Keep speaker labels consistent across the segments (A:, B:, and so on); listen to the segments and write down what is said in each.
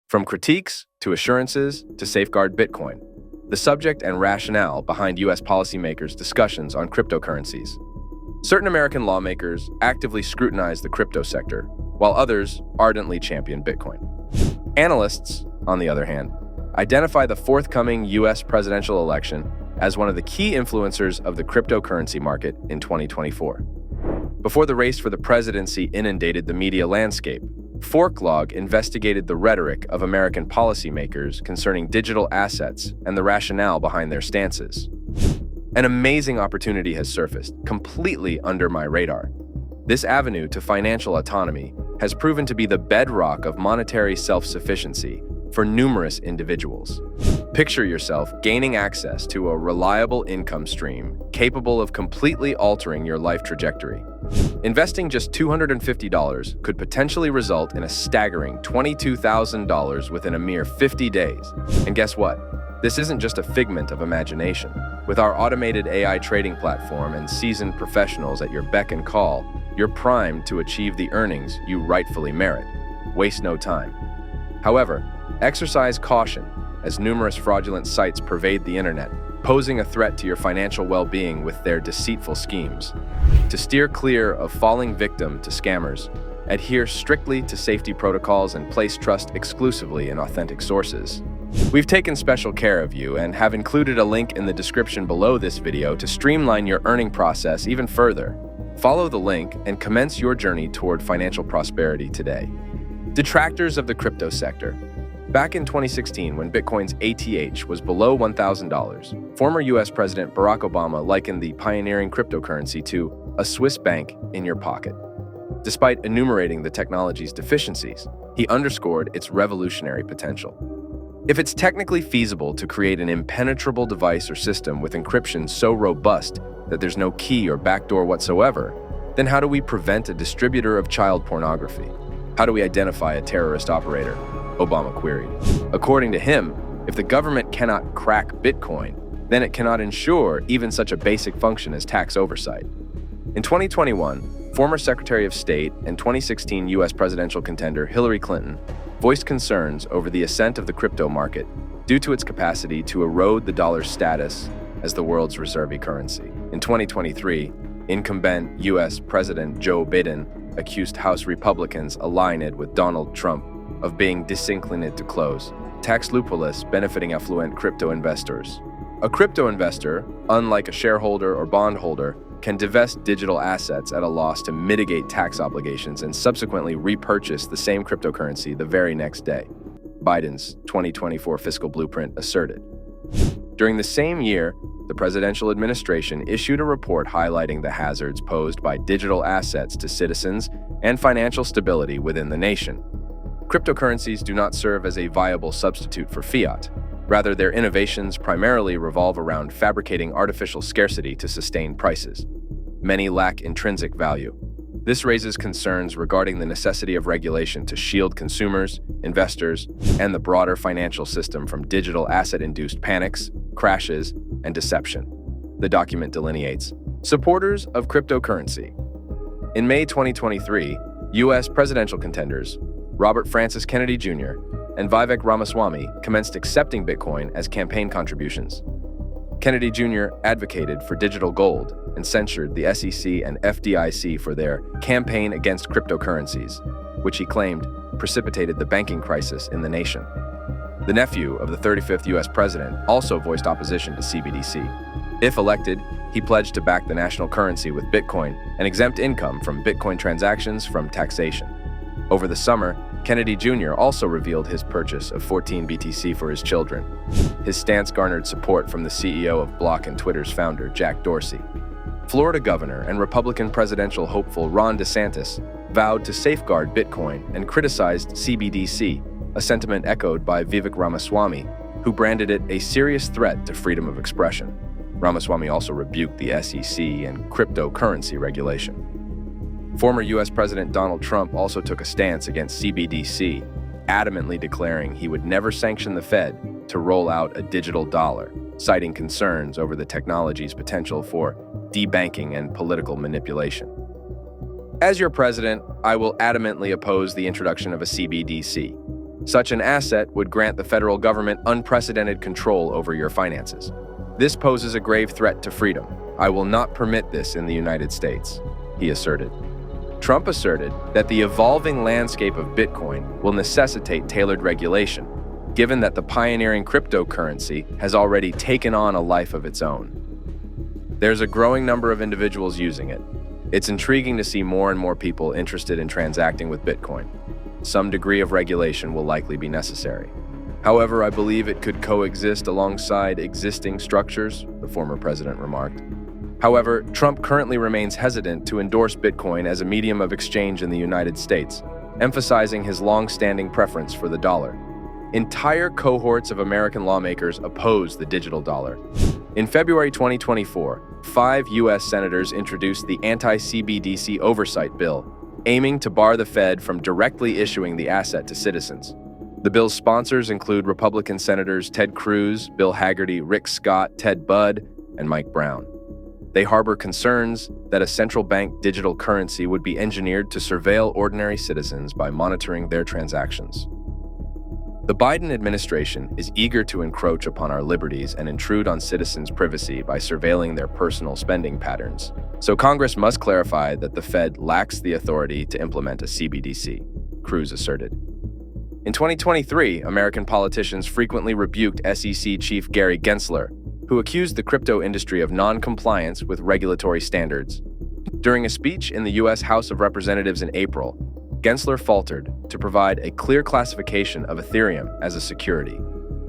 A: From critiques to assurances to safeguard Bitcoin, the subject and rationale behind U.S. policymakers' discussions on cryptocurrencies. Certain American lawmakers actively scrutinize the crypto sector, while others ardently champion Bitcoin. Analysts, on the other hand, identify the forthcoming U.S. presidential election as one of the key influencers of the cryptocurrency market in 2024. Before the race for the presidency inundated the media landscape, Forklog investigated the rhetoric of American policymakers concerning digital assets and the rationale behind their stances. An amazing opportunity has surfaced, completely under my radar. This avenue to financial autonomy has proven to be the bedrock of monetary self-sufficiency for numerous individuals. Picture yourself gaining access to a reliable income stream capable of completely altering your life trajectory. Investing just $250 could potentially result in a staggering $22,000 within a mere 50 days. And guess what? This isn't just a figment of imagination. With our automated AI trading platform and seasoned professionals at your beck and call, you're primed to achieve the earnings you rightfully merit. Waste no time. However, exercise caution, as numerous fraudulent sites pervade the internet, posing a threat to your financial well-being with their deceitful schemes. To steer clear of falling victim to scammers, adhere strictly to safety protocols and place trust exclusively in authentic sources. We've taken special care of you and have included a link in the description below this video to streamline your earning process even further. Follow the link and commence your journey toward financial prosperity today. Detractors of the crypto sector. Back in 2016, when Bitcoin's ATH was below $1,000, former U.S. President Barack Obama likened the pioneering cryptocurrency to a Swiss bank in your pocket. Despite enumerating the technology's deficiencies, he underscored its revolutionary potential. If it's technically feasible to create an impenetrable device or system with encryption so robust that there's no key or backdoor whatsoever, then how do we prevent a distributor of child pornography? How do we identify a terrorist operator? Obama queried. According to him, if the government cannot crack Bitcoin, then it cannot ensure even such a basic function as tax oversight. In 2021, former Secretary of State and 2016 U.S. presidential contender Hillary Clinton voiced concerns over the ascent of the crypto market due to its capacity to erode the dollar's status as the world's reserve currency. In 2023, incumbent U.S. President Joe Biden accused House Republicans aligned with Donald Trump of being disinclined to close tax loopholes benefiting affluent crypto investors. A crypto investor, unlike a shareholder or bondholder, can divest digital assets at a loss to mitigate tax obligations and subsequently repurchase the same cryptocurrency the very next day, Biden's 2024 fiscal blueprint asserted. During the same year, the presidential administration issued a report highlighting the hazards posed by digital assets to citizens and financial stability within the nation. Cryptocurrencies do not serve as a viable substitute for fiat. Rather, their innovations primarily revolve around fabricating artificial scarcity to sustain prices. Many lack intrinsic value. This raises concerns regarding the necessity of regulation to shield consumers, investors, and the broader financial system from digital asset-induced panics, crashes, and deception. The document delineates supporters of cryptocurrency. In May 2023, U.S. presidential contenders Robert Francis Kennedy Jr. and Vivek Ramaswamy commenced accepting Bitcoin as campaign contributions. Kennedy Jr. advocated for digital gold and censured the SEC and FDIC for their campaign against cryptocurrencies, which he claimed precipitated the banking crisis in the nation. The nephew of the 35th U.S. president also voiced opposition to CBDC. If elected, he pledged to back the national currency with Bitcoin and exempt income from Bitcoin transactions from taxation. Over the summer, Kennedy Jr. also revealed his purchase of 14 BTC for his children. His stance garnered support from the CEO of Block and Twitter's founder, Jack Dorsey. Florida governor and Republican presidential hopeful Ron DeSantis vowed to safeguard Bitcoin and criticized CBDC, a sentiment echoed by Vivek Ramaswamy, who branded it a serious threat to freedom of expression. Ramaswamy also rebuked the SEC and cryptocurrency regulation. Former U.S. President Donald Trump also took a stance against CBDC, adamantly declaring he would never sanction the Fed to roll out a digital dollar, citing concerns over the technology's potential for debanking and political manipulation. As your president, I will adamantly oppose the introduction of a CBDC. Such an asset would grant the federal government unprecedented control over your finances. This poses a grave threat to freedom. I will not permit this in the United States, he asserted. Trump asserted that the evolving landscape of Bitcoin will necessitate tailored regulation, given that the pioneering cryptocurrency has already taken on a life of its own. There's a growing number of individuals using it. It's intriguing to see more and more people interested in transacting with Bitcoin. Some degree of regulation will likely be necessary. However, I believe it could coexist alongside existing structures, the former president remarked. However, Trump currently remains hesitant to endorse Bitcoin as a medium of exchange in the United States, emphasizing his long-standing preference for the dollar. Entire cohorts of American lawmakers oppose the digital dollar. In February 2024, 5 U.S. senators introduced the anti-CBDC oversight bill, aiming to bar the Fed from directly issuing the asset to citizens. The bill's sponsors include Republican Senators Ted Cruz, Bill Hagerty, Rick Scott, Ted Budd, and Mike Brown. They harbor concerns that a central bank digital currency would be engineered to surveil ordinary citizens by monitoring their transactions. The Biden administration is eager to encroach upon our liberties and intrude on citizens' privacy by surveilling their personal spending patterns. So Congress must clarify that the Fed lacks the authority to implement a CBDC, Cruz asserted. In 2023, American politicians frequently rebuked SEC Chief Gary Gensler, who accused the crypto industry of non-compliance with regulatory standards. During a speech in the U.S. House of Representatives in April, Gensler faltered to provide a clear classification of Ethereum as a security.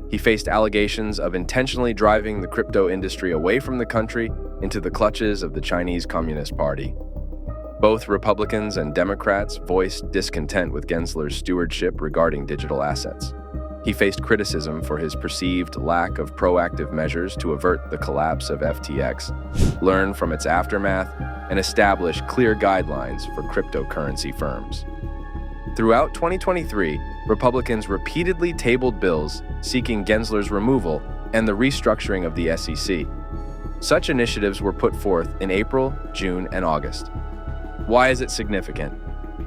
A: He faced allegations of intentionally driving the crypto industry away from the country into the clutches of the Chinese Communist Party. Both Republicans and Democrats voiced discontent with Gensler's stewardship regarding digital assets. He faced criticism for his perceived lack of proactive measures to avert the collapse of FTX, learn from its aftermath, and establish clear guidelines for cryptocurrency firms. Throughout 2023, Republicans repeatedly tabled bills seeking Gensler's removal and the restructuring of the SEC. Such initiatives were put forth in April, June, and August. Why is it significant?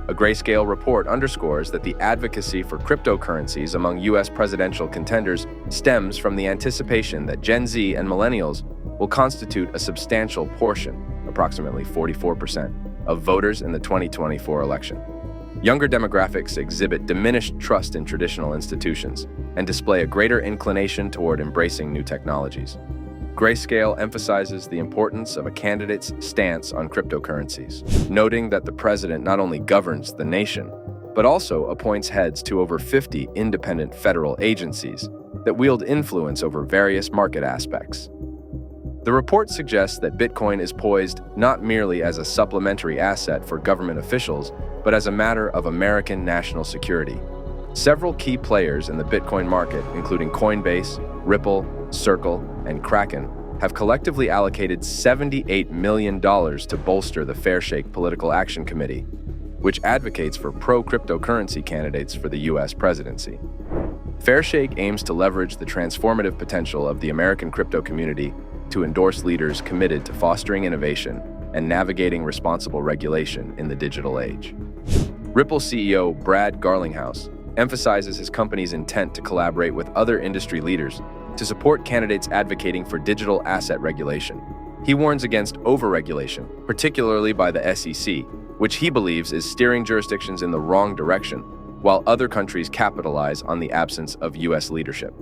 A: A Grayscale report underscores that the advocacy for cryptocurrencies among U.S. presidential contenders stems from the anticipation that Gen Z and millennials will constitute a substantial portion, approximately 44%, of voters in the 2024 election. Younger demographics exhibit diminished trust in traditional institutions and display a greater inclination toward embracing new technologies. Grayscale emphasizes the importance of a candidate's stance on cryptocurrencies, noting that the president not only governs the nation, but also appoints heads to over 50 independent federal agencies that wield influence over various market aspects. The report suggests that Bitcoin is poised not merely as a supplementary asset for government officials, but as a matter of American national security. Several key players in the Bitcoin market, including Coinbase, Ripple, Circle, and Kraken, have collectively allocated $78 million to bolster the Fairshake Political Action Committee, which advocates for pro-cryptocurrency candidates for the U.S. presidency. Fairshake aims to leverage the transformative potential of the American crypto community to endorse leaders committed to fostering innovation and navigating responsible regulation in the digital age. Ripple CEO Brad Garlinghouse emphasizes his company's intent to collaborate with other industry leaders to support candidates advocating for digital asset regulation. He warns against overregulation, particularly by the SEC, which he believes is steering jurisdictions in the wrong direction, while other countries capitalize on the absence of U.S. leadership.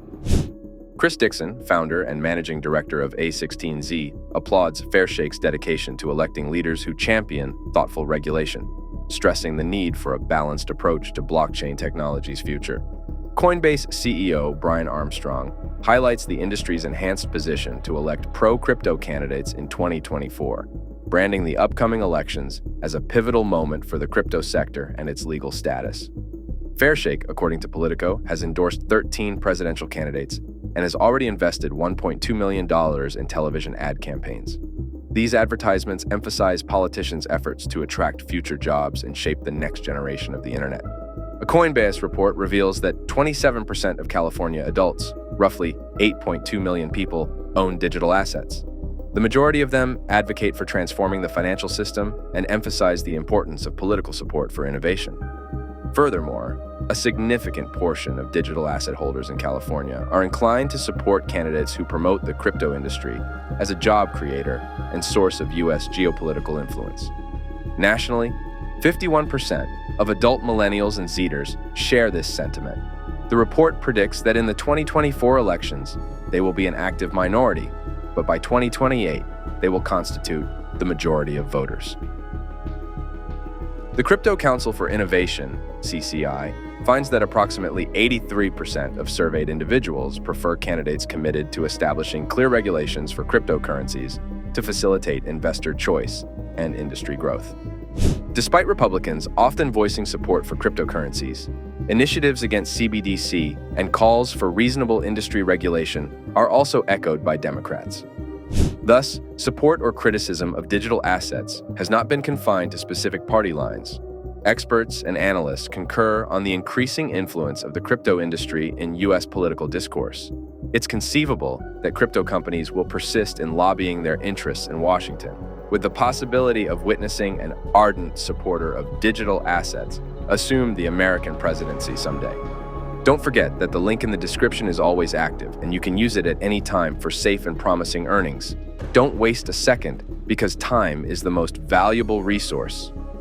A: Chris Dixon, founder and managing director of A16Z, applauds Fairshake's dedication to electing leaders who champion thoughtful regulation, stressing the need for a balanced approach to blockchain technology's future. Coinbase CEO Brian Armstrong highlights the industry's enhanced position to elect pro-crypto candidates in 2024, branding the upcoming elections as a pivotal moment for the crypto sector and its legal status. Fairshake, according to Politico, has endorsed 13 presidential candidates and has already invested $1.2 million in television ad campaigns. These advertisements emphasize politicians' efforts to attract future jobs and shape the next generation of the internet. A Coinbase report reveals that 27% of California adults, roughly 8.2 million people, own digital assets. The majority of them advocate for transforming the financial system and emphasize the importance of political support for innovation. Furthermore, A significant portion of digital asset holders in California are inclined to support candidates who promote the crypto industry as a job creator and source of U.S. geopolitical influence. Nationally, 51% of adult millennials and Zers share this sentiment. The report predicts that in the 2024 elections, they will be an active minority, but by 2028, they will constitute the majority of voters. The Crypto Council for Innovation, CCI, finds that approximately 83% of surveyed individuals prefer candidates committed to establishing clear regulations for cryptocurrencies to facilitate investor choice and industry growth. Despite Republicans often voicing support for cryptocurrencies, initiatives against CBDC and calls for reasonable industry regulation are also echoed by Democrats. Thus, support or criticism of digital assets has not been confined to specific party lines. Experts and analysts concur on the increasing influence of the crypto industry in U.S. political discourse. It's conceivable that crypto companies will persist in lobbying their interests in Washington, with the possibility of witnessing an ardent supporter of digital assets assume the American presidency someday. Don't forget that the link in the description is always active, and you can use it at any time for safe and promising earnings. Don't waste a second, because time is the most valuable resource.